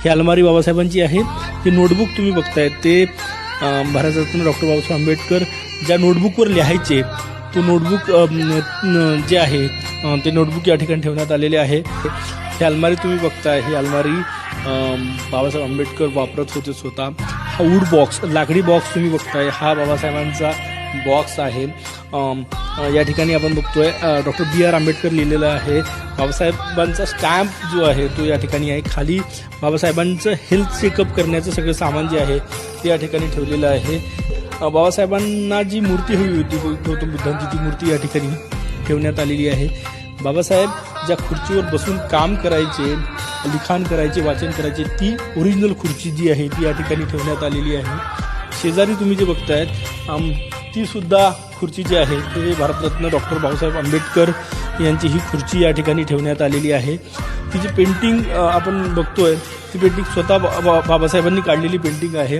ही अलमारी बाबासाहेबांची आहे। हे नोटबुक तुम्ही बघताय ते भारतरत्न डॉक्टर बाबासाहेब आंबेडकर ज्या नोटबुकवर लिहायचे तो नोटबुक जे आहे ते नोटबुक या ठिकाणी ठेवण्यात आलेले आहे। ही अलमारी तुम्ही बघताय, ही अलमारी बाबासाहेब आंबेडकर वापरत होते स्वतः। हा वूड बॉक्स, लाकडी बॉक्स तुम्ही बघताय, हा बाबासाहेबांचा बॉक्स आहे। या ठिकाणी आपण बघतोय डॉक्टर B.R. आंबेडकर लिहिलेलं आहे। बाबासाहेबांचा स्टॅम्प जो आहे तो या ठिकाणी आहे। खाली बाबासाहेबांचं हेल्थ चेकअप करण्याचं सगळं सामान जे आहे ते या ठिकाणी ठेवलेलं आहे। बाबासाहेबांना जी मूर्ती हवी होती गौतम बुद्धांची, ती मूर्ती या ठिकाणी ठेवण्यात आलेली आहे। बाबासाहेब ज्या खुर्चीवर बसून काम करायचे, लिखाण करायचे, वाचन करायचे, ती ओरिजिनल खुर्ची जी आहे ती या ठिकाणी ठेवण्यात आलेली आहे। शेजारी तुम्ही जे बघतायत ती सुद्धा खुर्ची जी आहे ते भारतरत्न डॉक्टर बाबासाहेब आंबेडकर यांची ही खुर्ची या ठिकाणी ठेवण्यात आलेली आहे। ती जी पेंटिंग आपण बघतोय ती पेंटिंग स्वतः बाबासाहेबांनी काढलेली पेंटिंग आहे।